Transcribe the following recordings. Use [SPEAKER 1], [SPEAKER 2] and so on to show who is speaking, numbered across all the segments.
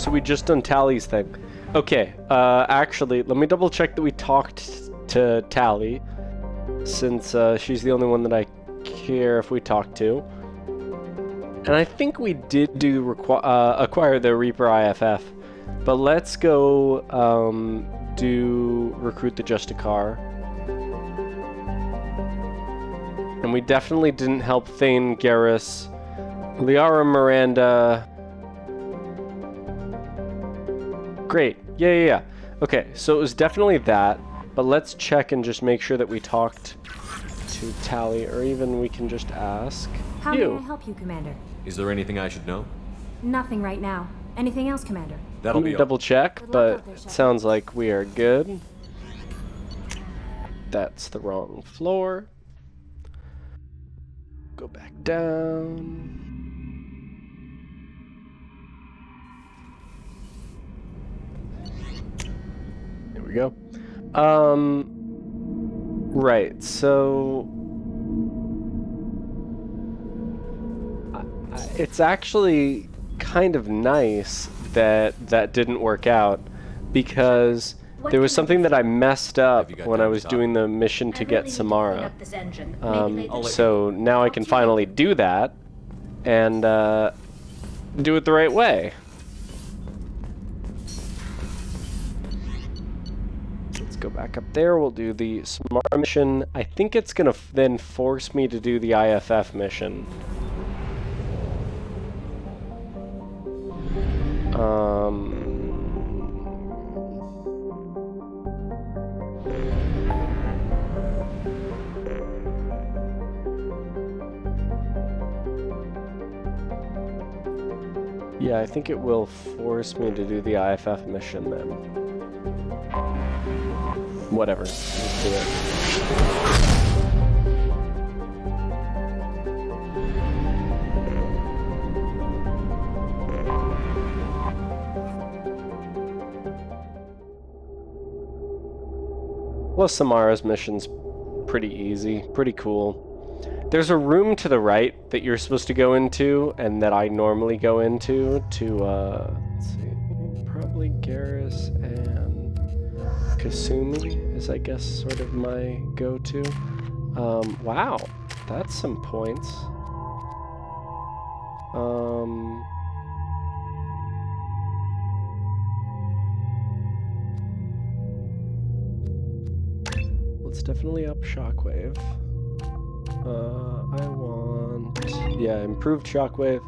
[SPEAKER 1] so we just done Tally's thing. Okay, actually, let me double check that we talked to Tally, since she's the only one that I care if we talk to. And I think we did do acquire the Reaper IFF, but let's go do recruit the Justicar. And we definitely didn't help Thane, Garrus, Liara, Miranda. Great. Yeah. Okay, so it was definitely that, but let's check and just make sure that we talked to Tally, or even we can just ask
[SPEAKER 2] How
[SPEAKER 1] you.
[SPEAKER 2] may I help you, Commander?
[SPEAKER 3] Is there anything I should know?
[SPEAKER 2] Nothing right now. Anything else, Commander?
[SPEAKER 3] That'll
[SPEAKER 1] Let me
[SPEAKER 3] be
[SPEAKER 1] double check,
[SPEAKER 2] Good luck
[SPEAKER 1] but
[SPEAKER 2] out there,
[SPEAKER 1] it
[SPEAKER 2] Shepard.
[SPEAKER 1] sounds like we are good. That's the wrong floor. Go back down. There we go. Right, so it's actually kind of nice that that didn't work out, because there was something that I messed up when I was doing the mission to get Samara. So now I can finally do that and do it the right way. Let's go back up there. We'll do the Samara mission. I think it's gonna then force me to do the IFF mission. Yeah, I think it will force me to do the IFF mission then. Whatever. Let's do it. Well, Samara's mission's pretty easy, pretty cool. There's a room to the right that you're supposed to go into, and that I normally go into to, let's see, probably Garrus and Kasumi is, I guess, sort of my go-to. Wow, that's some points. Let's definitely up Shockwave. I want, yeah, improved Shockwave.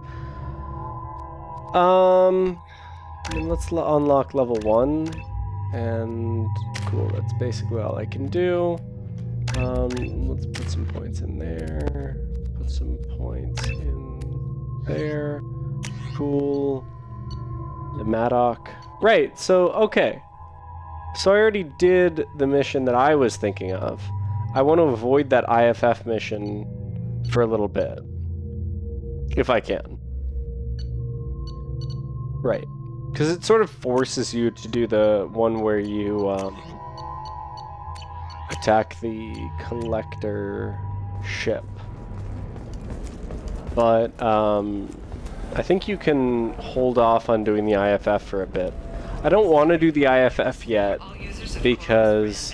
[SPEAKER 1] And let's unlock level 1, and cool, that's basically all I can do. Let's put some points in there, put some points in there, cool, the Maddock. Right, so, okay. So I already did the mission that I was thinking of. I want to avoid that IFF mission for a little bit, if I can. Right, because it sort of forces you to do the one where you attack the collector ship. But I think you can hold off on doing the IFF for a bit. I don't want to do the IFF yet because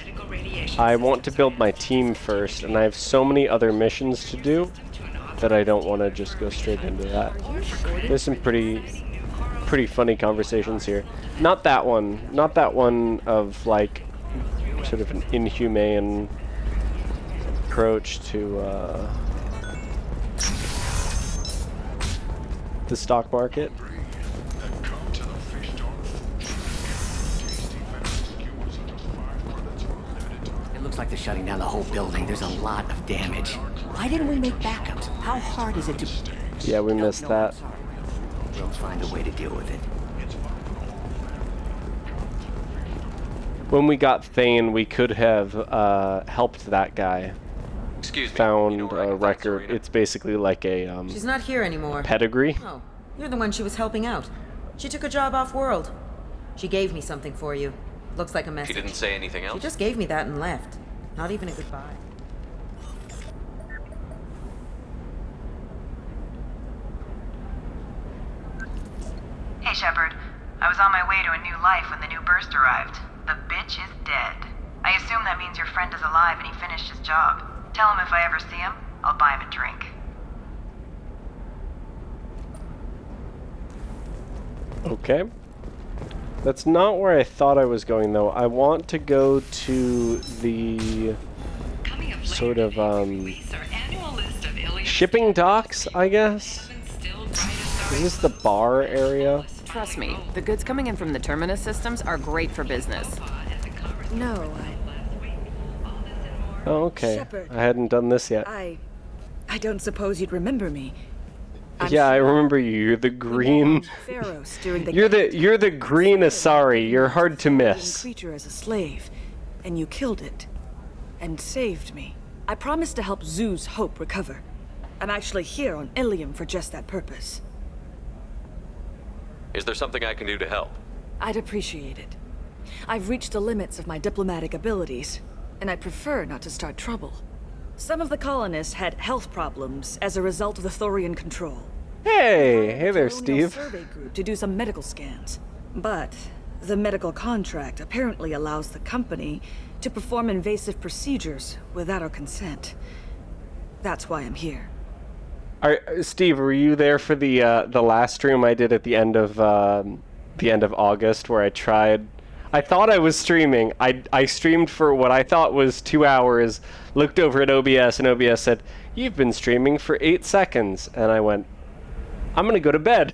[SPEAKER 1] I want to build my team first, and I have so many other missions to do that I don't want to just go straight into that. There's some pretty funny conversations here. Not that one of like sort of an inhumane approach to the stock market.
[SPEAKER 4] Looks like they're shutting down the whole building. There's a lot of damage. Why didn't we make backups? How hard is it to...
[SPEAKER 1] Yeah, we missed that.
[SPEAKER 4] We'll find a way to deal with it.
[SPEAKER 1] When we got Thane, we could have helped that guy.
[SPEAKER 5] Excuse me.
[SPEAKER 1] Found a record. It's basically like a
[SPEAKER 6] She's not here anymore.
[SPEAKER 1] pedigree.
[SPEAKER 6] Oh, you're the one she was helping out. She took a job off-world. She gave me something for you. Looks like a message.
[SPEAKER 5] She didn't say anything else?
[SPEAKER 6] She just gave me that and left. Not even a goodbye.
[SPEAKER 7] Hey, Shepard.
[SPEAKER 3] I was on my way to a new life when the new burst arrived. The bitch is dead. I assume that means your friend is alive and he finished his job. Tell him if I ever see him, I'll buy him a drink.
[SPEAKER 1] Okay. That's not where I thought I was going, though. I want to go to the sort of, shipping docks, I guess? Is this the bar area?
[SPEAKER 5] Trust me, the goods coming in from the Terminus systems are great for business.
[SPEAKER 7] No,
[SPEAKER 1] Oh, okay.
[SPEAKER 7] Shepard.
[SPEAKER 1] I hadn't done this yet.
[SPEAKER 7] I don't suppose you'd remember me.
[SPEAKER 1] Yeah, I remember you. You're the green.
[SPEAKER 7] Pharaohs during the
[SPEAKER 1] You're the green Asari. You're hard to miss.
[SPEAKER 7] Creature as a slave, and you killed it, and saved me. I promised to help Zeus Hope recover. I'm actually here on Ilium for just that purpose.
[SPEAKER 8] Is there something I can do to help?
[SPEAKER 7] I'd appreciate it. I've reached the limits of my diplomatic abilities, and I'd prefer not to start trouble. Some of the colonists had health problems as a result of the Thorian control.
[SPEAKER 1] Hey there,
[SPEAKER 7] Colonial
[SPEAKER 1] Steve.
[SPEAKER 7] Survey group to do some medical scans. But the medical contract apparently allows the company to perform invasive procedures without our consent. That's why I'm here.
[SPEAKER 1] Steve, were you there for the last stream I did at the end of August, where I tried? I thought I was streaming. I streamed for what I thought was 2 hours. Looked over at OBS, and OBS said, "You've been streaming for 8 seconds," and I went, "I'm gonna go to bed."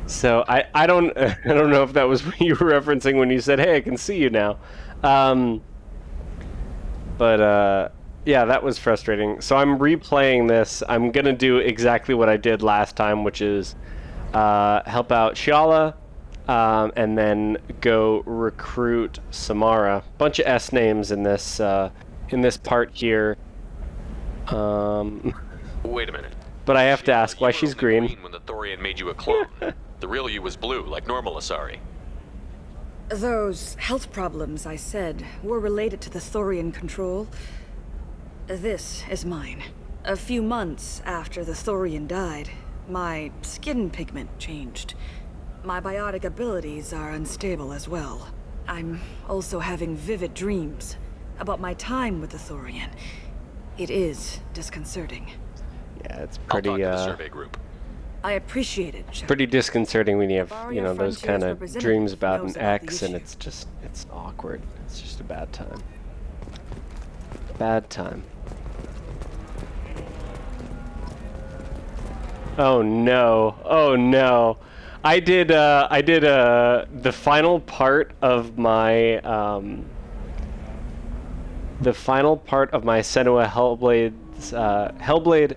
[SPEAKER 1] So I don't know if that was what you were referencing when you said, "Hey, I can see you now." Yeah, that was frustrating. So I'm replaying this. I'm gonna do exactly what I did last time, which is help out Shala, and then go recruit Samara. Bunch of S names in this part here.
[SPEAKER 8] Wait a minute.
[SPEAKER 1] But I have to ask why
[SPEAKER 8] You were
[SPEAKER 1] she's
[SPEAKER 8] only
[SPEAKER 1] green.
[SPEAKER 8] when the Thorian made you a clone. The real you was blue, like normal Asari.
[SPEAKER 7] Those health problems I said were related to the Thorian control. This is mine. A few months after the Thorian died, my skin pigment changed. My biotic abilities are unstable as well. I'm also having vivid dreams about my time with the Thorian. It is disconcerting.
[SPEAKER 1] Yeah, it's
[SPEAKER 8] I'll
[SPEAKER 1] pretty
[SPEAKER 8] talk to the survey group.
[SPEAKER 7] I appreciate it, Shepard.
[SPEAKER 1] pretty disconcerting when you have
[SPEAKER 7] Borrow
[SPEAKER 1] you
[SPEAKER 7] your
[SPEAKER 1] know those
[SPEAKER 7] frontiers
[SPEAKER 1] kind of
[SPEAKER 7] representative
[SPEAKER 1] dreams
[SPEAKER 7] who
[SPEAKER 1] about
[SPEAKER 7] knows
[SPEAKER 1] an
[SPEAKER 7] about the
[SPEAKER 1] ex, and
[SPEAKER 7] issue.
[SPEAKER 1] it's awkward. It's just a bad time. Bad time. Oh no! Oh no! I did the final part of my Senua Hellblade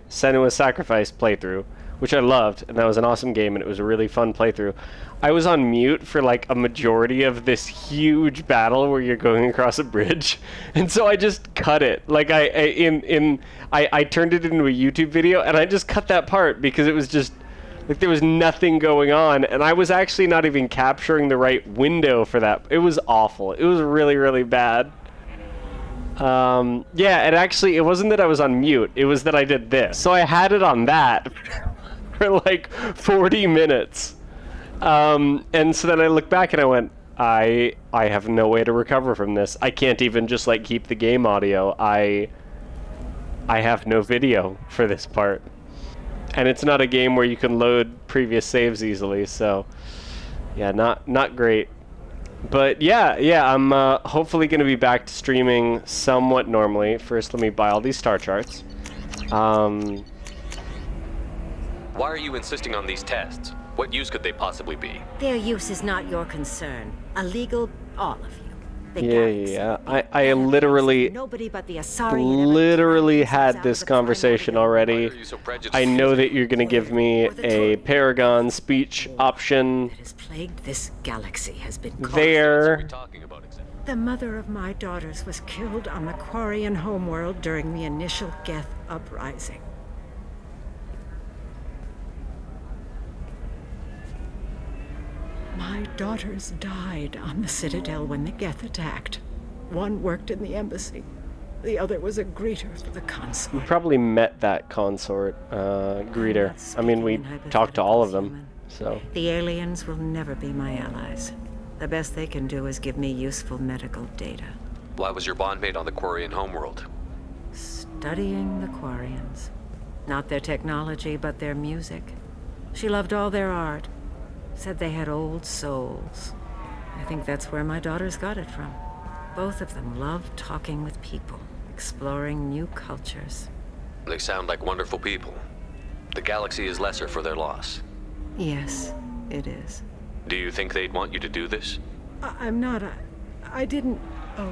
[SPEAKER 1] Senua Sacrifice playthrough, which I loved, and that was an awesome game, and it was a really fun playthrough. I was on mute for like a majority of this huge battle where you're going across a bridge, and so I just cut it. Like I turned it into a YouTube video, and I just cut that part because it was just like there was nothing going on, and I was actually not even capturing the right window for that. It was awful. It was really, really bad. Yeah, and actually, it wasn't that I was on mute. It was that I did this. So I had it on that for like 40 minutes. And so then I looked back and I went, I have no way to recover from this. I can't even just like keep the game audio. I have no video for this part. And it's not a game where you can load previous saves easily, so yeah, not great. But yeah, I'm hopefully going to be back to streaming somewhat normally. First, let me buy all these star charts.
[SPEAKER 8] Why are you insisting on these tests? What use could they possibly be?
[SPEAKER 9] Their use is not your concern. Illegal, all of you. The
[SPEAKER 1] Yeah. I literally
[SPEAKER 9] Nobody but the Asari
[SPEAKER 1] had this conversation already.
[SPEAKER 8] Why are you so prejudiced?
[SPEAKER 1] I know that you're going to give me a Paragon speech option
[SPEAKER 9] that has plagued this galaxy has been
[SPEAKER 8] What are
[SPEAKER 1] there.
[SPEAKER 8] we talking about exactly?
[SPEAKER 9] The mother of my daughters was killed on the Quarian homeworld during the initial Geth uprising. My daughters died on the Citadel when the Geth attacked. One worked in the embassy. The other was a greeter for the
[SPEAKER 1] We
[SPEAKER 9] consort.
[SPEAKER 1] probably met that consort greeter. I mean, we talked to all of them. So
[SPEAKER 9] The aliens will never be my allies. The best they can do is give me useful medical data.
[SPEAKER 8] Why was your bondmate on the Quarian homeworld?
[SPEAKER 9] Studying the Quarians. Not their technology, but their music. She loved all their art. Said they had old souls. I think that's where my daughters got it from. Both of them loved talking with people, exploring new cultures.
[SPEAKER 8] They sound like wonderful people. The galaxy is lesser for their loss.
[SPEAKER 9] Yes, it is.
[SPEAKER 8] Do you think they'd want you to do this?
[SPEAKER 9] I'm not. I didn't. Oh.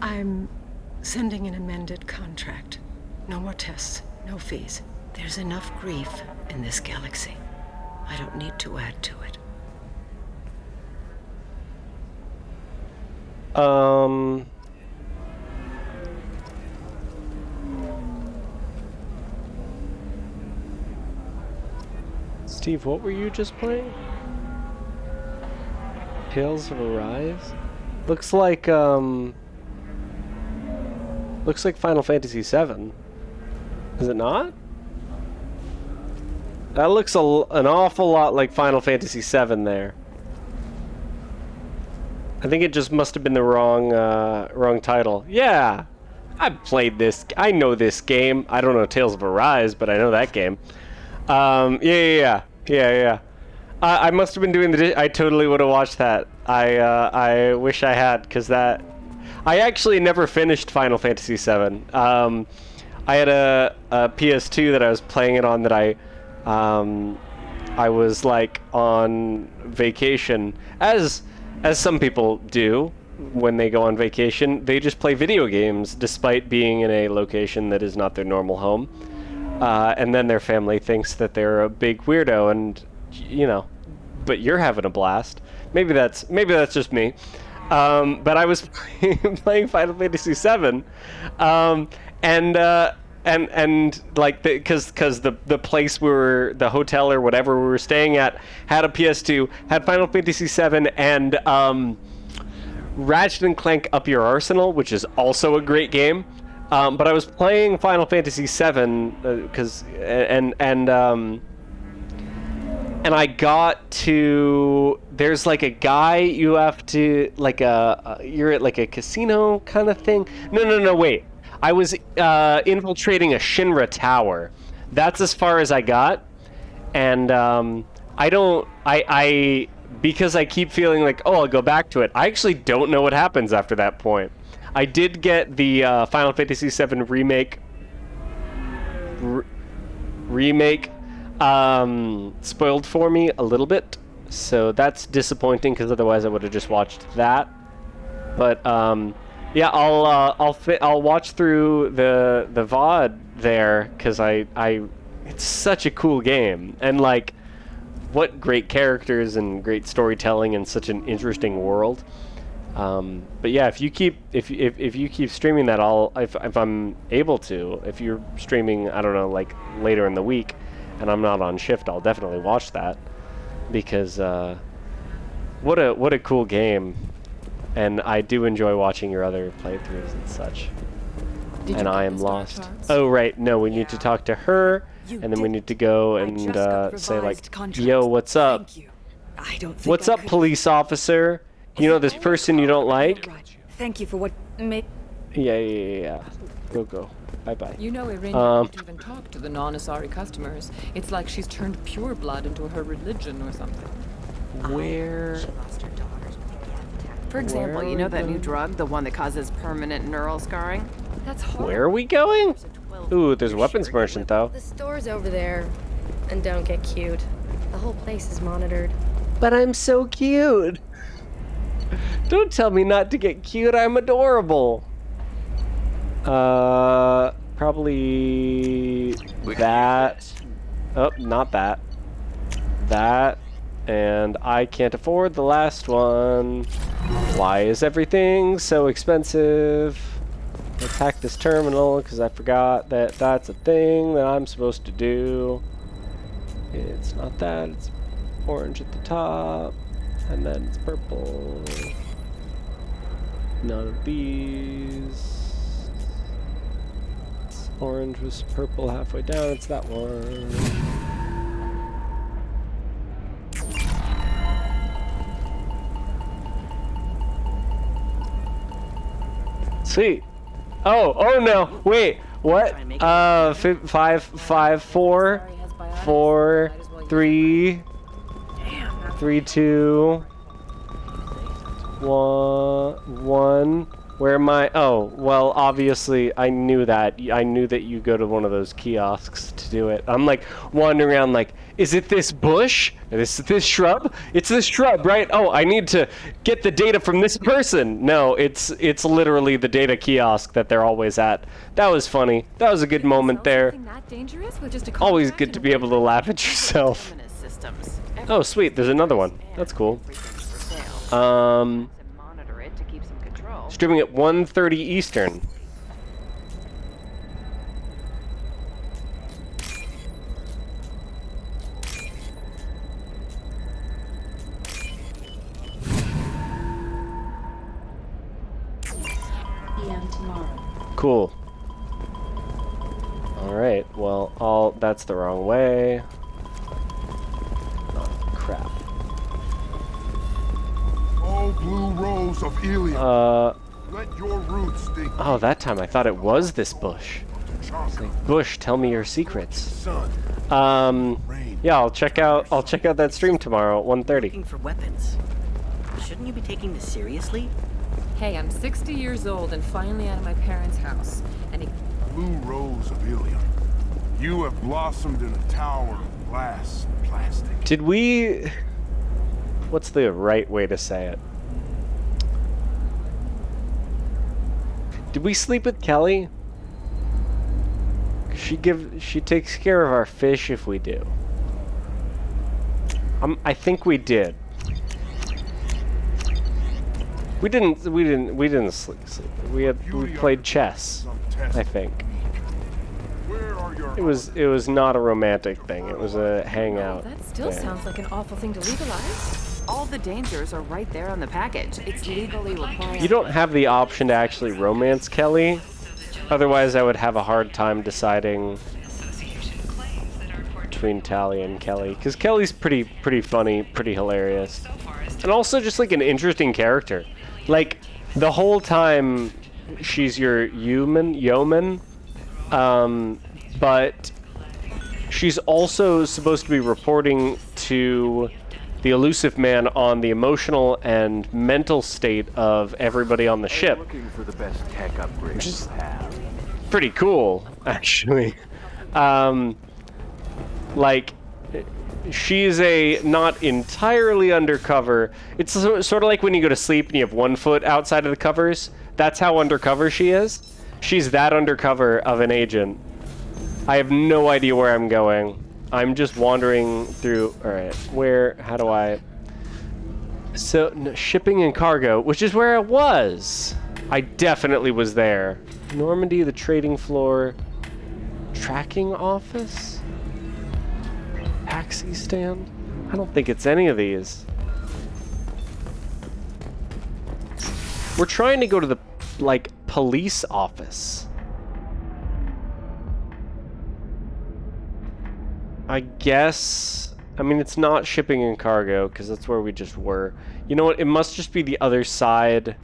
[SPEAKER 9] I'm sending an amended contract. No more tests, no fees. There's enough grief in this galaxy. I don't need to add to it.
[SPEAKER 1] Steve, what were you just playing? Tales of Arise? Looks like Final Fantasy VII. Is it not? That looks an awful lot like Final Fantasy VII there. I think it just must have been the wrong title. Yeah, I've played this. I know this game. I don't know Tales of Arise, but I know that game. Yeah. I must have been doing I totally would have watched that. I wish I had, because that. I actually never finished Final Fantasy VII. I had a PS2 that I was playing it on that I was like on vacation, as some people do when they go on vacation. They just play video games despite being in a location that is not their normal home. And then their family thinks that they're a big weirdo, and you know, but you're having a blast. Maybe that's just me. But I was playing Final Fantasy VII, and like because the place the hotel or whatever we were staying at had a PS2, had Final Fantasy VII, and Ratchet and Clank Up Your Arsenal, which is also a great game. But I was playing Final Fantasy VII and I got to, there's like a guy you have to, like you're at like a casino kind of thing. No, wait. I was infiltrating a Shinra tower. That's as far as I got. And because I keep feeling like, oh, I'll go back to it. I actually don't know what happens after that point. I did get the Final Fantasy VII remake spoiled for me a little bit, so that's disappointing because otherwise I would have just watched that. But yeah, I'll watch through the VOD there because it's such a cool game, and like what great characters and great storytelling and such an interesting world. But yeah, if you keep streaming that, if I'm able to, if you're streaming, I don't know, like later in the week, and I'm not on shift, I'll definitely watch that, because what a cool game, and I do enjoy watching your other playthroughs and such. And I am lost. Oh right, no, we need to talk to her, and then we need to go and say like, yo, what's up?
[SPEAKER 7] I don't think
[SPEAKER 1] What's up, police officer? You know this person you don't like?
[SPEAKER 7] Thank you for what made.
[SPEAKER 1] Yeah. Go. Bye.
[SPEAKER 5] You know, Irene won't even talk to the non-Asari customers. It's like she's turned pure blood into her religion or something.
[SPEAKER 1] Where?
[SPEAKER 5] For example, you know that new drug, the one that causes permanent neural scarring? That's horrible.
[SPEAKER 1] Where are we going? Ooh, there's a weapons merchant though.
[SPEAKER 10] The store's over there. And don't get cute. The whole place is monitored.
[SPEAKER 1] But I'm so cute. Don't tell me not to get cute. I'm adorable. Probably that. Oh, not that. That. And I can't afford the last one. Why is everything so expensive? Attack this terminal because I forgot that that's a thing that I'm supposed to do. It's not that, it's orange at the top, and then it's purple. None of these. It's orange was purple halfway down, it's that one. Sweet. Oh no, wait, what? 5, 4, 4, 3, 3, 2, 1. Where am I? Oh, well, obviously, I knew that. I knew that you go to one of those kiosks to do it. I'm like wandering around like, is it this bush? Is it this shrub? It's this shrub, right? Oh, I need to get the data from this person. No, it's literally the data kiosk that they're always at. That was funny. That was a good moment there. Always good to be able to laugh at yourself. Oh, sweet. There's another one. That's cool. Streaming at 1:30 Eastern.
[SPEAKER 11] PM tomorrow.
[SPEAKER 1] Cool. Alright, well, that's the wrong way. Oh, crap.
[SPEAKER 12] Oh, blue rose of Ilium. Let your roots dig.
[SPEAKER 1] Oh, that time I thought it was this bush. It's like, Bush, tell me your secrets. Yeah, I'll check out that stream tomorrow at 1:30.
[SPEAKER 4] Looking for weapons. Shouldn't you be taking this seriously?
[SPEAKER 5] Hey, I'm 60 years old and finally out of my parents' house. And
[SPEAKER 12] Blue rose of Ilium. You have blossomed in a tower of glass and plastic.
[SPEAKER 1] Did we... What's the right way to say it? Did we sleep with Kelly? She takes care of our fish if we do. I think we did. We didn't sleep. We played chess, I think. It was not a romantic thing. It was a hangout.
[SPEAKER 5] that still sounds like an awful thing to legalize. All the dangers are right there on the package. It's legally required.
[SPEAKER 1] You don't have the option to actually romance Kelly. Otherwise, I would have a hard time deciding between Tally and Kelly. Because Kelly's pretty funny, pretty hilarious. And also just like an interesting character. Like, the whole time she's your yeoman. But she's also supposed to be reporting to the elusive man on the emotional and mental state of everybody on the ship.
[SPEAKER 13] Looking for the best tech upgrades
[SPEAKER 1] Which is
[SPEAKER 13] you have.
[SPEAKER 1] pretty cool, actually. Like, she's a not entirely undercover. It's sort of like when you go to sleep and you have one foot outside of the covers. That's how undercover she is. She's that undercover of an agent. I have no idea where I'm going. I'm just wandering through. Alright, how do I... So, no, shipping and cargo, which is where I was. I definitely was there. Normandy, the trading floor. Tracking office? Taxi stand? I don't think it's any of these. We're trying to go to the, like, police office. I guess... I mean, it's not shipping and cargo, because that's where we just were. You know what? It must just be the other side.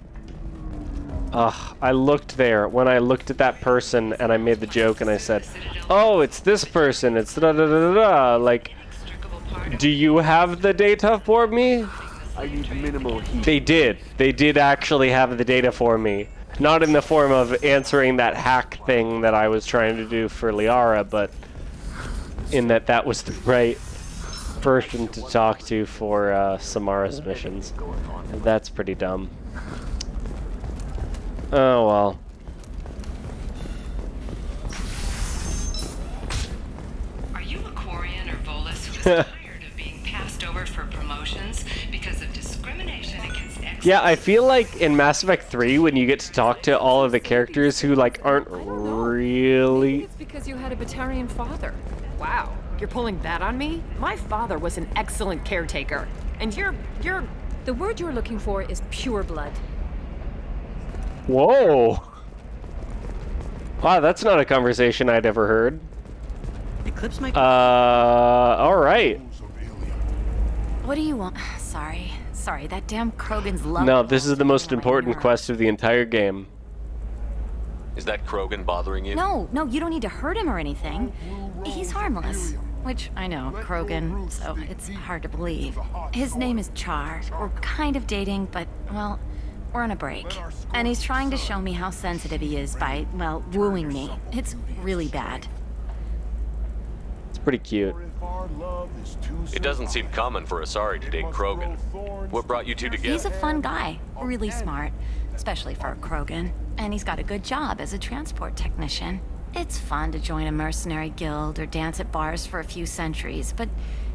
[SPEAKER 1] Ugh, I looked there when I looked at that person, and I made the joke, and I said, oh, it's this person, it's da-da-da-da-da. Like, do you have the data for me?
[SPEAKER 13] I need minimal heat.
[SPEAKER 1] They did. They did actually have the data for me. Not in the form of answering that hack thing that I was trying to do for Liara, but in that was the right person to talk to for Samara's missions. That's pretty dumb. Oh well.
[SPEAKER 3] Are you a Quarian or Volus who is tired of being passed over for promotions because of discrimination against X?
[SPEAKER 1] Yeah, I feel like in Mass Effect 3 when you get to talk to all of the characters who like aren't really...
[SPEAKER 5] Maybe it's because you had a Batarian father. Wow. You're pulling that on me? My father was an excellent caretaker. And you're...
[SPEAKER 11] The word you're looking for is pure blood.
[SPEAKER 1] Whoa. Wow, that's not a conversation I'd ever heard.
[SPEAKER 4] Eclipse might...
[SPEAKER 1] alright.
[SPEAKER 3] What do you want? Sorry, that damn Krogan's love.
[SPEAKER 1] No, this is the most important quest of the entire game.
[SPEAKER 8] Is that Krogan bothering you?
[SPEAKER 3] No, you don't need to hurt him or anything. He's harmless. Which, I know, Krogan, so it's hard to believe. His name is Char. We're kind of dating, but, well, we're on a break. And he's trying to show me how sensitive he is by, well, wooing me. It's really bad.
[SPEAKER 1] It's pretty cute.
[SPEAKER 8] It doesn't seem common for Asari to date Krogan. What brought you two together?
[SPEAKER 3] He's a fun guy, really smart, especially for a Krogan. And he's got a good job as a transport technician. It's fun to join a mercenary guild or dance at bars for a few centuries, but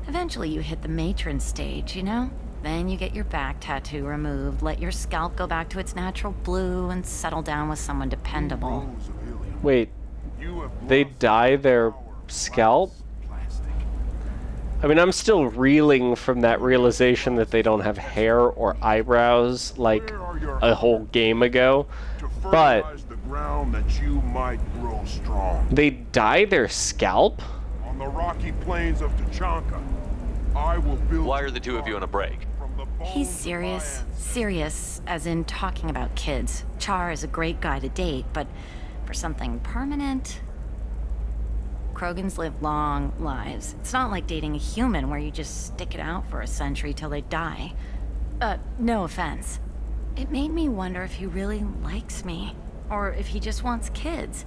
[SPEAKER 3] eventually you hit the matron stage, you know? Then you get your back tattoo removed, let your scalp go back to its natural blue, and settle down with someone dependable.
[SPEAKER 1] Wait, they dye their scalp? I mean, I'm still reeling from that realization that they don't have hair or eyebrows like a whole game ago, but they dye their scalp?
[SPEAKER 12] On the rocky plains of Tachanka, I will build.
[SPEAKER 8] Why are the two of you on a break?
[SPEAKER 3] He's serious. Serious, as in talking about kids. Char is a great guy to date, but for something permanent... Krogans live long lives. It's not like dating a human where you just stick it out for a century till they die. No offense. It made me wonder if he really likes me. Or if he just wants kids.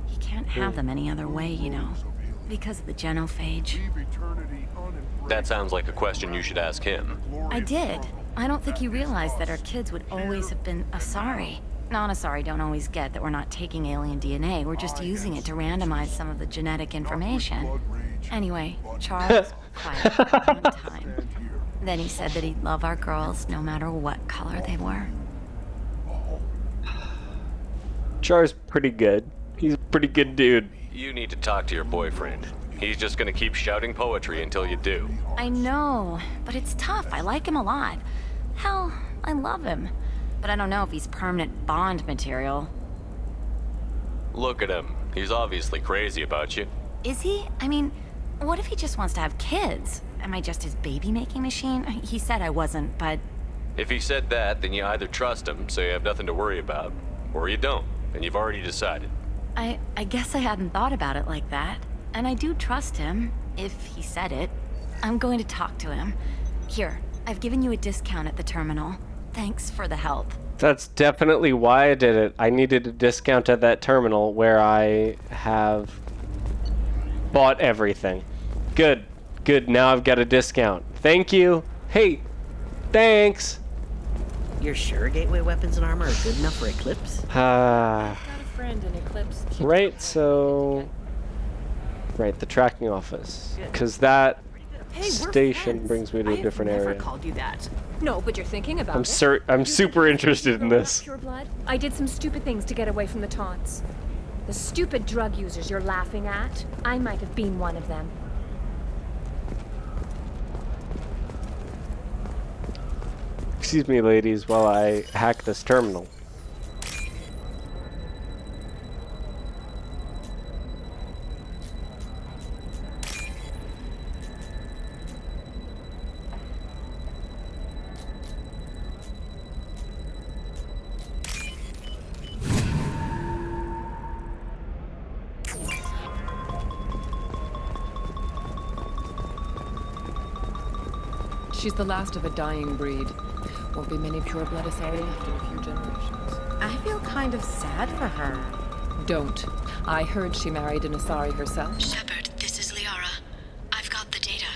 [SPEAKER 3] He can't have them any other way, you know. Because of the genophage.
[SPEAKER 8] That sounds like a question you should ask him.
[SPEAKER 3] I did. I don't think he realized that our kids would always have been Asari. Non-Asari don't always get that we're not taking alien DNA, we're just using it to randomize some of the genetic information. Anyway, Charles quiet for a long time. Then he said that he'd love our girls no matter what color they were.
[SPEAKER 1] Char's pretty good. He's a pretty good dude.
[SPEAKER 8] You need to talk to your boyfriend. He's just gonna keep shouting poetry until you do.
[SPEAKER 3] I know, but it's tough. I like him a lot. Hell, I love him. But I don't know if he's permanent Bond material.
[SPEAKER 8] Look at him. He's obviously crazy about you.
[SPEAKER 3] Is he? I mean, what if he just wants to have kids? Am I just his baby-making machine? He said I wasn't, but...
[SPEAKER 8] If he said that, then you either trust him, so you have nothing to worry about, or you don't, and you've already decided.
[SPEAKER 3] I guess I hadn't thought about it like that. And I do trust him, if he said it. I'm going to talk to him. Here, I've given you a discount at the terminal. Thanks for the help.
[SPEAKER 1] That's definitely why I did it. I needed a discount at that terminal where I have bought everything. Good. Now I've got a discount. Thank you. Hey, thanks.
[SPEAKER 4] You're sure gateway weapons and armor are good enough for Eclipse?
[SPEAKER 11] Got a friend in Eclipse.
[SPEAKER 1] Right, so... Right, the tracking office. Because that station brings me to a different area.
[SPEAKER 5] I never called you that.
[SPEAKER 11] No, but you're thinking about it.
[SPEAKER 1] I'm super interested in this.
[SPEAKER 11] Pure blood? I did some stupid things to get away from the taunts. The stupid drug users you're laughing at, I might have been one of them.
[SPEAKER 1] Excuse me, ladies, while I hack this terminal.
[SPEAKER 5] She's the last of a dying breed. Won't be many pure-blood Asari left in a few generations.
[SPEAKER 9] I feel kind of sad for her.
[SPEAKER 5] Don't. I heard she married an Asari herself.
[SPEAKER 14] Shepard, this is Liara. I've got the data.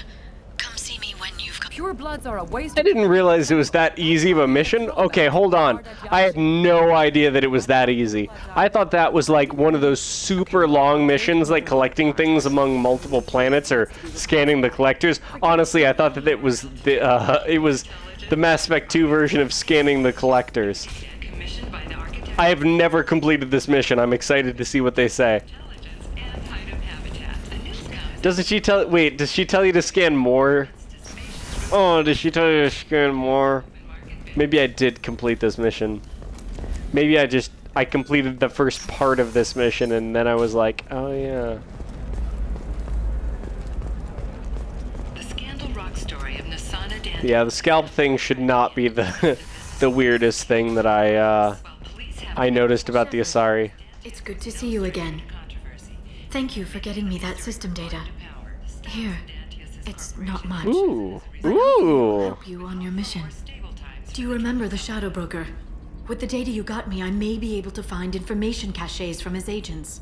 [SPEAKER 14] Come see me when you've got...
[SPEAKER 5] Pure-bloods are a waste
[SPEAKER 1] I didn't realize it was that easy of a mission. Okay, hold on. I had no idea that it was that easy. I thought that was like one of those super long missions, like collecting things among multiple planets or scanning the collectors. Honestly, I thought that it was the Mass Effect 2 version of scanning the collectors. I have never completed this mission. I'm excited to see what they say. Doesn't she tell? Wait, does she tell you to scan more? Oh, does she tell you to scan more? Maybe I did complete this mission. Maybe I completed the first part of this mission and then I was like, oh yeah.
[SPEAKER 14] The Scandal Rock story of Nasana Dan.
[SPEAKER 1] Yeah, the scalp thing should not be the the weirdest thing that I noticed about the Asari.
[SPEAKER 14] It's good to see you again. Thank you for getting me that system data. Here, it's not much.
[SPEAKER 1] Ooh,
[SPEAKER 14] but
[SPEAKER 1] ooh.
[SPEAKER 14] I'll help you on your mission. Do you remember the Shadow Broker? With the data you got me, I may be able to find information caches from his agents.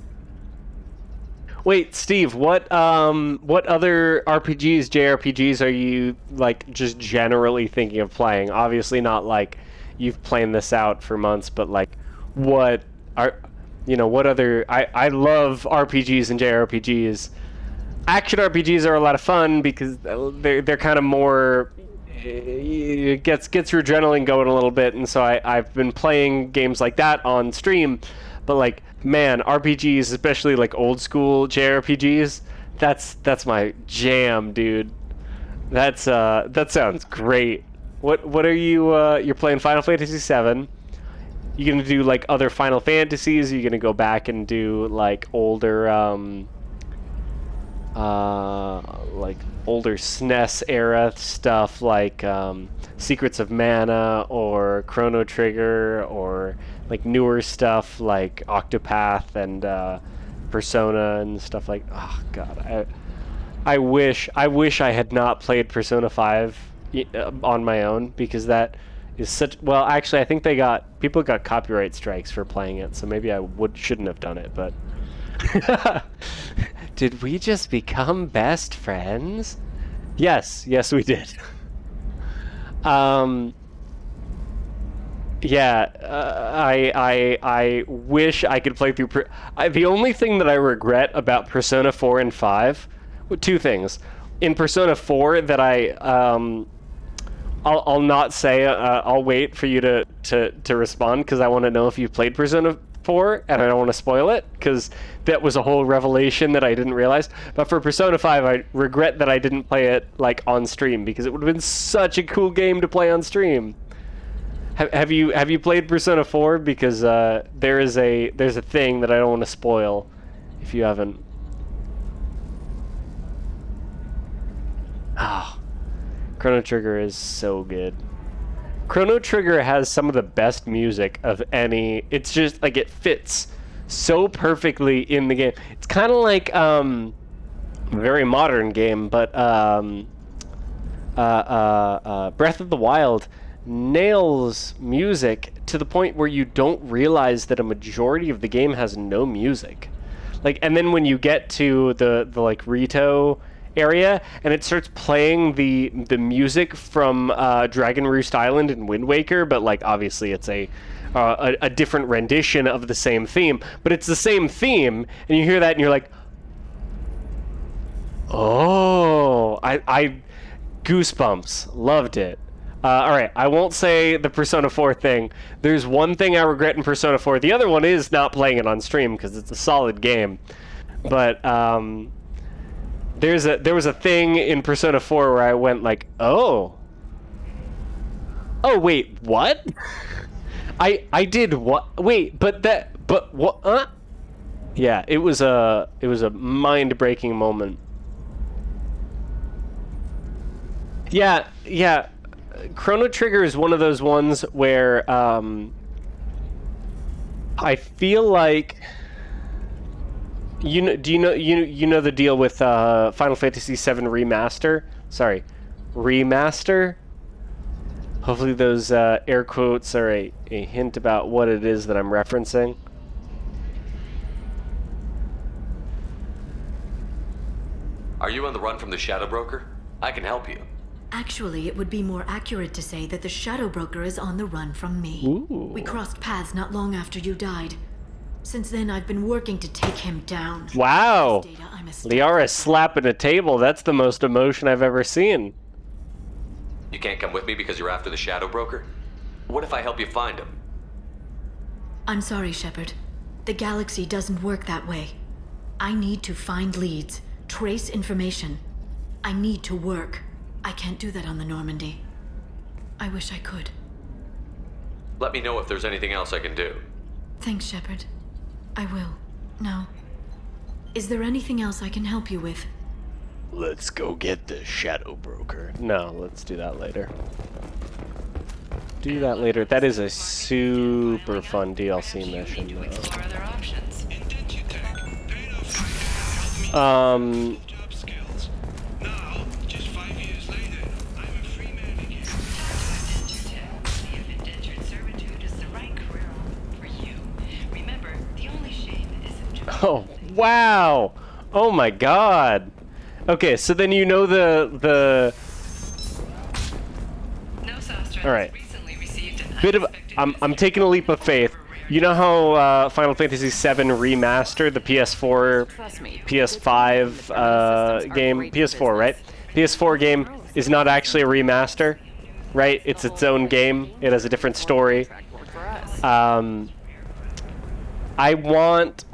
[SPEAKER 1] Wait, Steve, what other RPGs, JRPGs are you like just generally thinking of playing? Obviously not like you've planned this out for months, but like what other I love RPGs and JRPGs. Action RPGs are a lot of fun because they're kind of more it gets your adrenaline going a little bit, and so I've been playing games like that on stream. But like, man, RPGs, especially like old school JRPGs, that's my jam, dude. That sounds great. What are you you're playing Final Fantasy VII? You gonna do like other Final Fantasies? Are you gonna go back and do like older SNES era stuff like Secrets of Mana or Chrono Trigger, or like newer stuff like Octopath and Persona and stuff like? Oh god, I wish I had not played Persona 5 on my own, because that is such, well, actually I think people got copyright strikes for playing it, so maybe I shouldn't have done it, but did we just become best friends? Yes, we did. I wish I could play through. The only thing that I regret about Persona 4 and 5, two things. In Persona 4 that I'll not say. I'll wait for you to respond, because I want to know if you've played Persona 4, and I don't want to spoil it, because that was a whole revelation that I didn't realize. But for Persona 5, I regret that I didn't play it like on stream, because it would have been such a cool game to play on stream. Have you played Persona 4? Because there's a thing that I don't want to spoil if you haven't. Oh, Chrono Trigger is so good. Chrono Trigger has some of the best music of any. It's just like it fits so perfectly in the game. It's kind of like a very modern game, but Breath of the Wild nails music to the point where you don't realize that a majority of the game has no music. Like, and then when you get to the like Rito area and it starts playing the music from Dragon Roost Island and Wind Waker, but like obviously it's a different rendition of the same theme, but it's the same theme, and you hear that and you're like, oh, I goosebumps, loved it. All right, I won't say the Persona 4 thing. There's one thing I regret in Persona 4. The other one is not playing it on stream, because it's a solid game. But there was a thing in Persona 4 where I went like, oh wait, what? I did what? Wait, but what? Yeah, it was a mind-breaking moment. Yeah. Chrono Trigger is one of those ones where I feel like you know the deal with Final Fantasy VII Remaster? Sorry, Remaster? Hopefully those air quotes are a hint about what it is that I'm referencing.
[SPEAKER 8] Are you on the run from the Shadow Broker? I can help you.
[SPEAKER 14] Actually, it would be more accurate to say that the Shadow Broker is on the run from me.
[SPEAKER 1] Ooh.
[SPEAKER 14] We crossed paths not long after you died. Since then, I've been working to take him down.
[SPEAKER 1] Wow! Liara slapping a table. That's the most emotion I've ever seen.
[SPEAKER 8] You can't come with me because you're after the Shadow Broker? What if I help you find him?
[SPEAKER 14] I'm sorry, Shepard. The galaxy doesn't work that way. I need to find leads, trace information. I need to work. I can't do that on the Normandy. I wish I could.
[SPEAKER 8] Let me know if there's anything else I can do.
[SPEAKER 14] Thanks, Shepard. I will. Now, is there anything else I can help you with?
[SPEAKER 1] Let's go get the Shadow Broker. No, let's do that later. Do that later. That is a super fun DLC mission, though. Oh, wow! Oh my god! Okay, so then you know the... Alright. Bit of... I'm taking a leap of faith. You know how Final Fantasy VII Remastered, the PS4, PS5 game, PS4, right? PS4 game is not actually a remaster, right? It's its own game. It has a different story. I want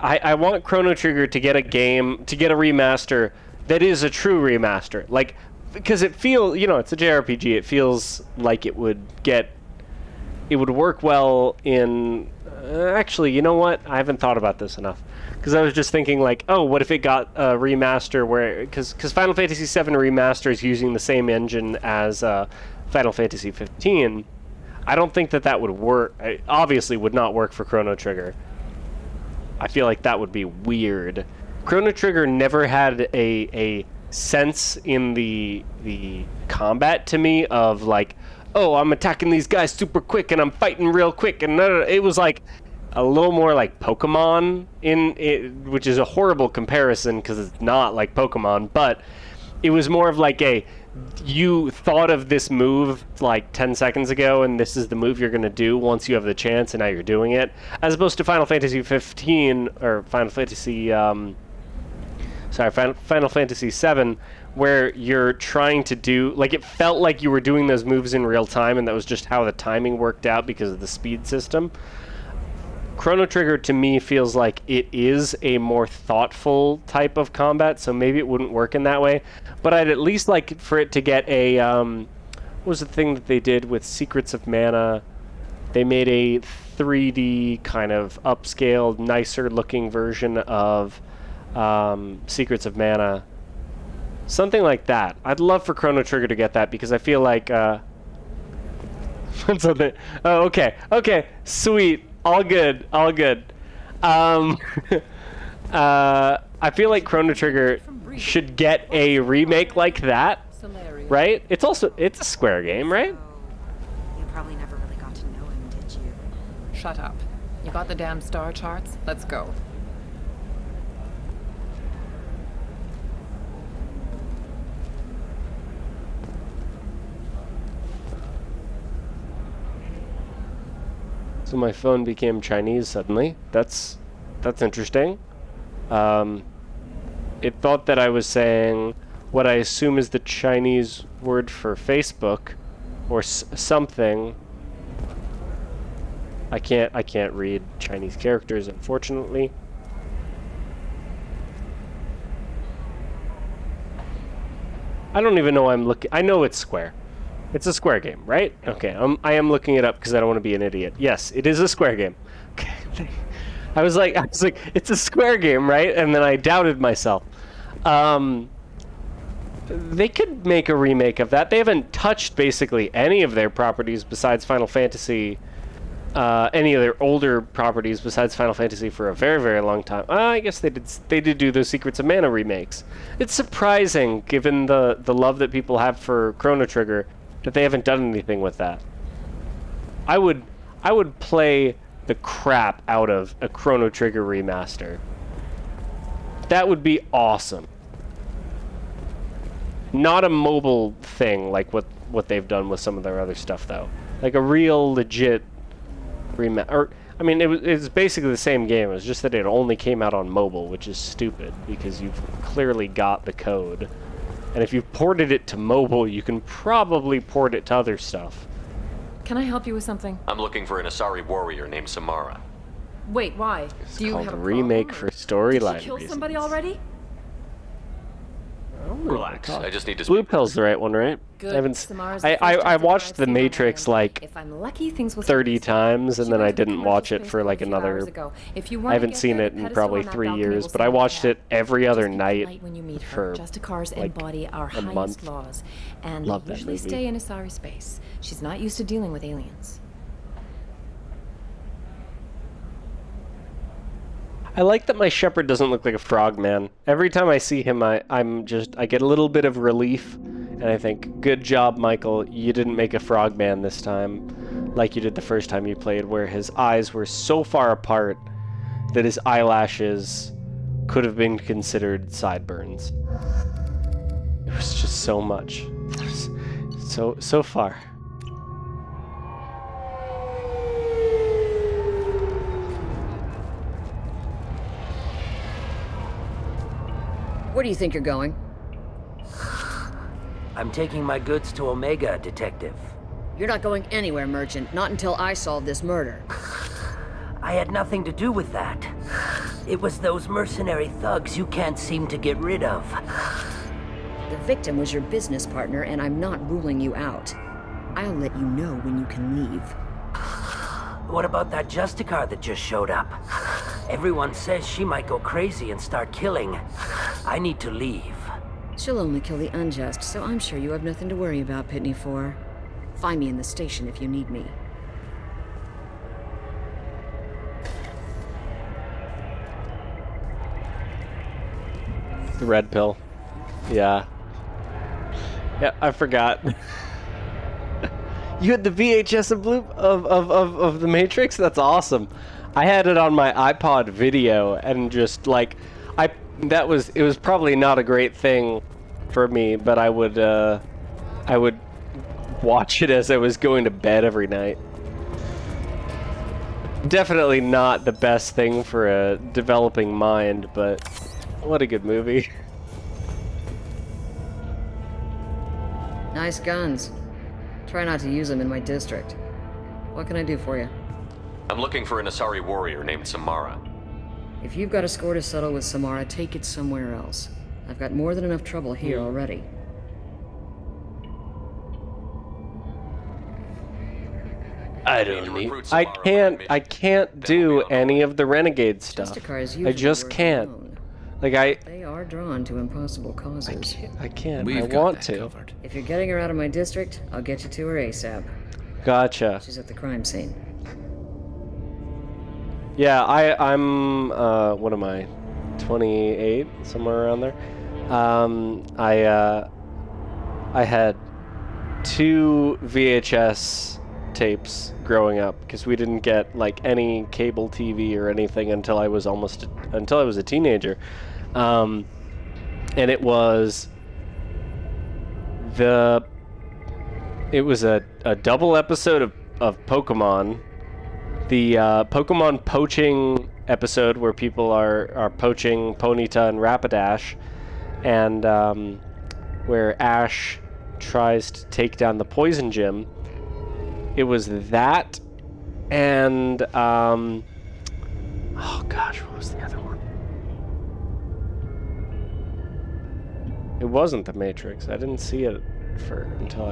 [SPEAKER 1] Chrono Trigger to get a game, to get a remaster that is a true remaster. Like, because it feels, you know, it's a JRPG. It feels like it would work well in... actually, you know what? I haven't thought about this enough. Because I was just thinking, like, oh, what if it got a remaster where... Because Final Fantasy VII Remaster is using the same engine as Final Fantasy 15. I don't think that would work. It obviously would not work for Chrono Trigger. I feel like that would be weird. Chrono Trigger never had a sense in the combat to me of like, oh, I'm attacking these guys super quick and I'm fighting real quick, and it was like a little more like Pokemon in it, which is a horrible comparison because it's not like Pokemon, but it was more of like you thought of this move like 10 seconds ago and this is the move you're going to do once you have the chance, and now you're doing it, as opposed to Final Fantasy 15 or Final Fantasy Final Fantasy 7, where you're trying to do, like, it felt like you were doing those moves in real time, and that was just how the timing worked out because of the speed system. Chrono Trigger to me feels like it is a more thoughtful type of combat, so maybe it wouldn't work in that way. But I'd at least like for it to get a what was the thing that they did with Secrets of Mana? They made a 3D kind of upscaled, nicer looking version of Secrets of Mana. Something like that. I'd love for Chrono Trigger to get that because I feel like something. Oh, okay, sweet. All good. I feel like Chrono Trigger should get a remake like that, right? It's a Square game, right?
[SPEAKER 6] You probably never really got to know him, did you?
[SPEAKER 5] Shut up. You got the damn star charts? Let's go.
[SPEAKER 1] So my phone became Chinese suddenly. That's interesting. It thought that I was saying what I assume is the Chinese word for Facebook, or something. I can't read Chinese characters, unfortunately. I don't even know I'm looking. I know it's Square. It's a Square game, right? Okay, I am looking it up because I don't want to be an idiot. Yes, it is a Square game. Okay. I was like, it's a Square game, right? And then I doubted myself. They could make a remake of that. They haven't touched basically any of their properties besides Final Fantasy, any of their older properties besides Final Fantasy for a very, very long time. I guess they did do those Secrets of Mana remakes. It's surprising, given the love that people have for Chrono Trigger, that they haven't done anything with that. I would play the crap out of a Chrono Trigger remaster. That would be awesome. Not a mobile thing like what they've done with some of their other stuff, though. Like a real legit remaster. I mean, it's basically the same game. It was just that it only came out on mobile, which is stupid because you've clearly got the code. And if you've ported it to mobile, you can probably port it to other stuff.
[SPEAKER 5] Can I help you with something?
[SPEAKER 8] I'm looking for an Asari warrior named Samara.
[SPEAKER 5] Wait, why?
[SPEAKER 1] It's
[SPEAKER 5] Do you
[SPEAKER 1] called
[SPEAKER 5] have a
[SPEAKER 1] remake
[SPEAKER 5] problem,
[SPEAKER 1] for storyline
[SPEAKER 5] Did you kill
[SPEAKER 1] reasons.
[SPEAKER 5] somebody already?
[SPEAKER 8] Relax. I just need to
[SPEAKER 1] Blue pill's the right one, right?
[SPEAKER 11] Good.
[SPEAKER 1] I haven't.
[SPEAKER 11] Samara's the first
[SPEAKER 1] I
[SPEAKER 11] Justicar
[SPEAKER 1] watched
[SPEAKER 11] I've
[SPEAKER 1] The
[SPEAKER 11] seen on
[SPEAKER 1] Matrix
[SPEAKER 11] land.
[SPEAKER 1] like
[SPEAKER 11] If I'm lucky, things will
[SPEAKER 1] 30 times, and
[SPEAKER 11] She
[SPEAKER 1] then
[SPEAKER 11] went
[SPEAKER 1] I
[SPEAKER 11] to the
[SPEAKER 1] didn't
[SPEAKER 11] commercial
[SPEAKER 1] watch it
[SPEAKER 11] space
[SPEAKER 1] for
[SPEAKER 11] a
[SPEAKER 1] like
[SPEAKER 11] few
[SPEAKER 1] another.
[SPEAKER 11] hours ago. If you
[SPEAKER 1] I
[SPEAKER 11] want to
[SPEAKER 1] haven't
[SPEAKER 11] get
[SPEAKER 1] seen
[SPEAKER 11] there,
[SPEAKER 1] it
[SPEAKER 11] the
[SPEAKER 1] in
[SPEAKER 11] pedestal
[SPEAKER 1] probably
[SPEAKER 11] on that
[SPEAKER 1] 3
[SPEAKER 11] balcony
[SPEAKER 1] years,
[SPEAKER 11] will
[SPEAKER 1] but I
[SPEAKER 11] stand
[SPEAKER 1] watched
[SPEAKER 11] out.
[SPEAKER 1] it every other
[SPEAKER 11] Just
[SPEAKER 1] night
[SPEAKER 11] light when you meet her.
[SPEAKER 1] for
[SPEAKER 11] Justicars
[SPEAKER 1] like
[SPEAKER 11] embody our
[SPEAKER 1] a
[SPEAKER 11] highest
[SPEAKER 1] month.
[SPEAKER 11] laws, and
[SPEAKER 1] Love
[SPEAKER 11] they
[SPEAKER 1] that
[SPEAKER 11] usually
[SPEAKER 1] movie.
[SPEAKER 11] stay in Asari space. She's not used to dealing with aliens.
[SPEAKER 1] I like that my Shepard doesn't look like a frogman. Every time I see him, I get a little bit of relief, and I think, good job, Michael. You didn't make a frogman this time, like you did the first time you played, where his eyes were so far apart that his eyelashes could have been considered sideburns. It was just so much, so far.
[SPEAKER 15] Where do you think you're going?
[SPEAKER 16] I'm taking my goods to Omega, Detective.
[SPEAKER 15] You're not going anywhere, Merchant. Not until I solve this murder.
[SPEAKER 16] I had nothing to do with that. It was those mercenary thugs you can't seem to get rid of.
[SPEAKER 15] The victim was your business partner, and I'm not ruling you out. I'll let you know when you can leave.
[SPEAKER 16] What about that Justicar that just showed up? Everyone says she might go crazy and start killing. I need to leave.
[SPEAKER 15] She'll only kill the unjust, so I'm sure you have nothing to worry about, Pitney 4. Find me in the station if you need me.
[SPEAKER 1] The red pill. Yeah. Yeah, I forgot. You had the VHS of The Matrix? That's awesome. I had it on my iPod video, and just like it was probably not a great thing for me, but I would watch it as I was going to bed every night. Definitely not the best thing for a developing mind, but what a good movie.
[SPEAKER 15] Nice guns. Try not to use them in my district. What can I do for you?
[SPEAKER 8] I'm looking for an Asari warrior named Samara.
[SPEAKER 15] If you've got a score to settle with Samara, take it somewhere else. I've got more than enough trouble here already.
[SPEAKER 1] I don't need. I can't do any of the renegade stuff. I just can't. Like
[SPEAKER 15] They are drawn to impossible causes.
[SPEAKER 1] I can't. I want to.
[SPEAKER 15] If you're getting her out of my district, I'll get you to her ASAP.
[SPEAKER 1] Gotcha.
[SPEAKER 15] She's at the crime scene.
[SPEAKER 1] Yeah, I'm what am I? 28, somewhere around there. I had 2 VHS tapes growing up because we didn't get like any cable TV or anything until I was a teenager. And it was a double episode of Pokemon. The Pokemon poaching episode where people are poaching Ponyta and Rapidash, and where Ash tries to take down the Poison Gym. It was that, and oh gosh, what was the other one? It wasn't The Matrix. I didn't see it until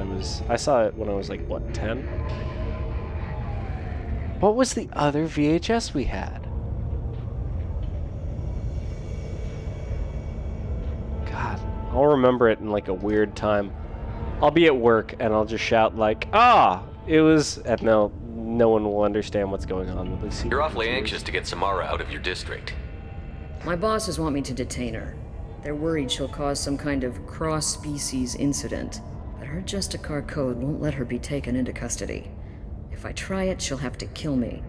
[SPEAKER 1] I saw it when I was like, what, 10? What was the other VHS we had? God, I'll remember it in like a weird time. I'll be at work and I'll just shout like, it was, and no one will understand what's going on.
[SPEAKER 8] You're awfully anxious to get Samara out of your district.
[SPEAKER 15] My bosses want me to detain her. They're worried she'll cause some kind of cross-species incident, but her Justicar code won't let her be taken into custody. If I try it, she'll have to kill me.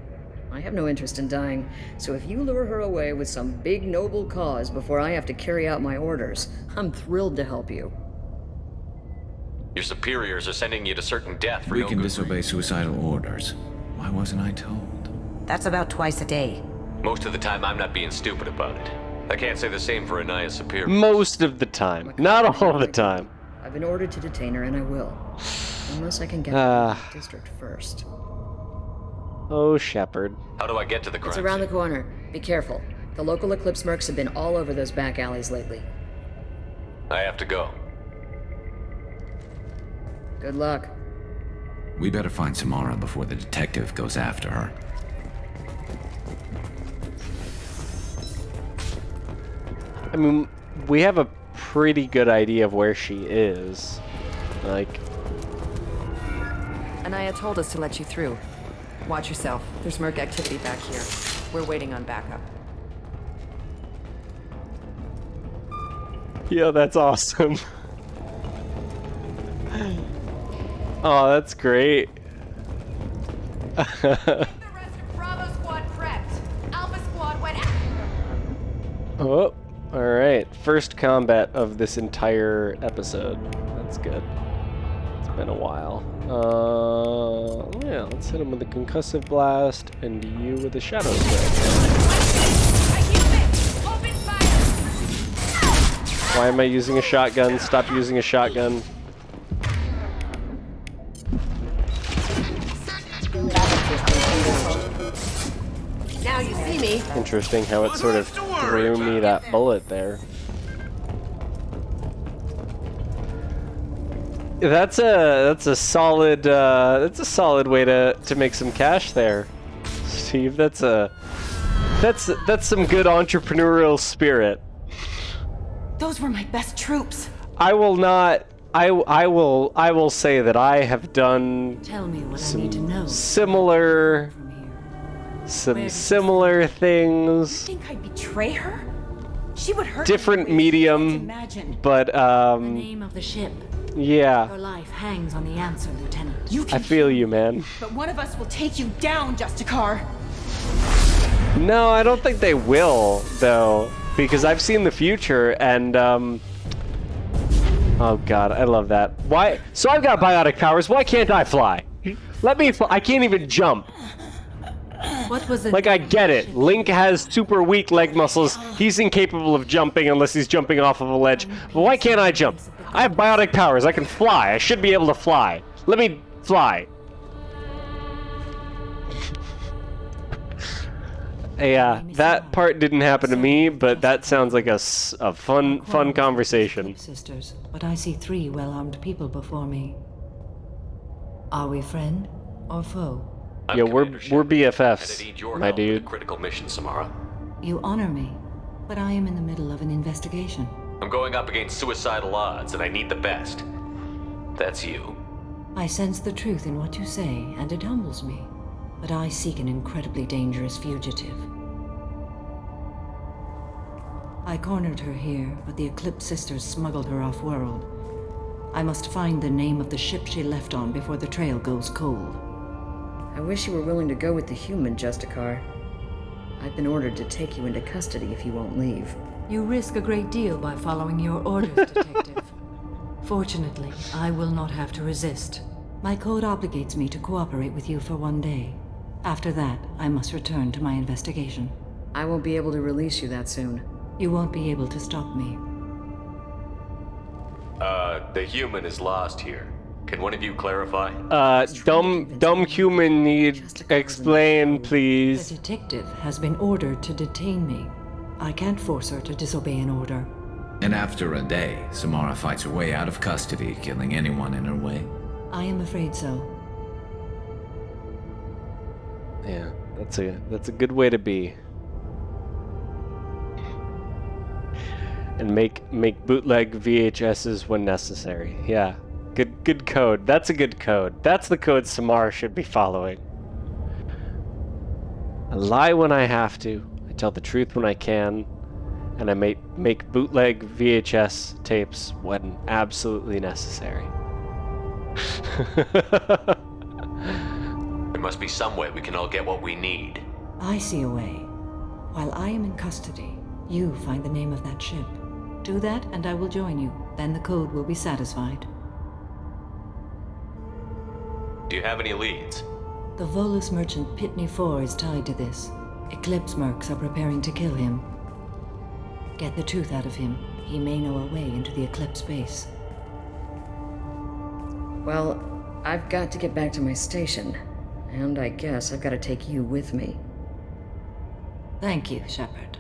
[SPEAKER 15] I have no interest in dying, so if you lure her away with some big noble cause before I have to carry out my orders, I'm thrilled to help you.
[SPEAKER 8] Your superiors are sending you to certain death for
[SPEAKER 17] We
[SPEAKER 8] no
[SPEAKER 17] can
[SPEAKER 8] good
[SPEAKER 17] disobey suicidal orders. Why wasn't I told?
[SPEAKER 4] That's about twice a day.
[SPEAKER 8] Most of the time, I'm not being stupid about it. I can't say the same for Anaya's superior.
[SPEAKER 1] Most of the time. Not all the time.
[SPEAKER 15] I've been ordered to detain her, and I will. Unless I can get her to the district first.
[SPEAKER 1] Oh, Shepard.
[SPEAKER 8] How do I get to the crime
[SPEAKER 15] It's around the corner. Be careful. The local Eclipse mercs have been all over those back alleys lately.
[SPEAKER 8] I have to go.
[SPEAKER 15] Good luck.
[SPEAKER 17] We better find Samara before the detective goes after her.
[SPEAKER 1] I mean, we have a pretty good idea of where she is. Like...
[SPEAKER 5] Anaya told us to let you through. Watch yourself. There's merc activity back here. We're waiting on backup.
[SPEAKER 1] Yeah, that's awesome. Oh, that's great.
[SPEAKER 5] Bravo squad prepped. Alpha squad went out.
[SPEAKER 1] Oh, alright. First combat of this entire episode. That's good. It's been a while. Yeah, let's hit him with a concussive blast and you with a shadow strike. Why am I using a shotgun? Stop using a shotgun.
[SPEAKER 6] Now you see me.
[SPEAKER 1] Interesting how it sort of threw me that bullet there. That's a solid way to make some cash there, Steve. That's some good entrepreneurial spirit.
[SPEAKER 14] Those were my best troops.
[SPEAKER 1] I will say that I have done
[SPEAKER 14] Tell me what I need to know.
[SPEAKER 1] similar things.
[SPEAKER 14] You think I'd betray her? She would hurt
[SPEAKER 1] Different
[SPEAKER 14] me.
[SPEAKER 1] medium,
[SPEAKER 14] Imagine.
[SPEAKER 1] but
[SPEAKER 14] The name of the ship.
[SPEAKER 1] yeah.
[SPEAKER 14] Your life hangs on the answer, Lieutenant. You
[SPEAKER 1] I
[SPEAKER 14] can
[SPEAKER 1] feel you, man.
[SPEAKER 14] But one of us will take you down, Justicar.
[SPEAKER 1] No, I don't think they will, though, because I've seen the future, and, oh god, I love that. Why? So I've got biotic powers, why can't I fly? Let me fly. I can't even jump.
[SPEAKER 14] What was it?
[SPEAKER 1] Like, I get it. Link has super weak leg muscles. He's incapable of jumping unless he's jumping off of a ledge. But why can't I jump? I have biotic powers. I can fly. I should be able to fly. Let me fly. Yeah, that part didn't happen to me, but that sounds like a fun conversation.
[SPEAKER 18] Sisters, but I see 3 well-armed people before me. Are we friend or foe?
[SPEAKER 1] Yeah, we're BFFs,
[SPEAKER 8] I need your
[SPEAKER 1] my
[SPEAKER 8] help with a
[SPEAKER 1] dude.
[SPEAKER 8] critical mission, Samara.
[SPEAKER 18] You honor me, but I am in the middle of an investigation.
[SPEAKER 8] I'm going up against suicidal odds, and I need the best. That's you.
[SPEAKER 18] I sense the truth in what you say, and it humbles me. But I seek an incredibly dangerous fugitive. I cornered her here, but the Eclipse sisters smuggled her off-world. I must find the name of the ship she left on before the trail goes cold.
[SPEAKER 15] I wish you were willing to go with the human, Justicar. I've been ordered to take you into custody if you won't leave.
[SPEAKER 18] You risk a great deal by following your orders, Detective. Fortunately, I will not have to resist. My code obligates me to cooperate with you for 1 day. After that, I must return to my investigation.
[SPEAKER 15] I won't be able to release you that soon.
[SPEAKER 18] You won't be able to stop me.
[SPEAKER 8] The human is lost here. Can one of you clarify?
[SPEAKER 1] Dumb human need explain, please.
[SPEAKER 18] The detective has been ordered to detain me. I can't force her to disobey an order.
[SPEAKER 17] And after a day, Samara fights her way out of custody, killing anyone in her way.
[SPEAKER 18] I am afraid so.
[SPEAKER 1] Yeah, that's a good way to be. And make bootleg VHSs when necessary. Yeah. Good code. That's a good code. That's the code Samara should be following. I lie when I have to. I tell the truth when I can. And I make bootleg VHS tapes when absolutely necessary.
[SPEAKER 8] There must be some way we can all get what we need.
[SPEAKER 18] I see a way. While I am in custody, you find the name of that ship. Do that and I will join you. Then the code will be satisfied.
[SPEAKER 8] Do you have any leads?
[SPEAKER 18] The Volus merchant Pitney 4 is tied to this. Eclipse mercs are preparing to kill him. Get the truth out of him. He may know a way into the Eclipse base.
[SPEAKER 15] Well, I've got to get back to my station. And I guess I've got to take you with me.
[SPEAKER 18] Thank you, Shepard.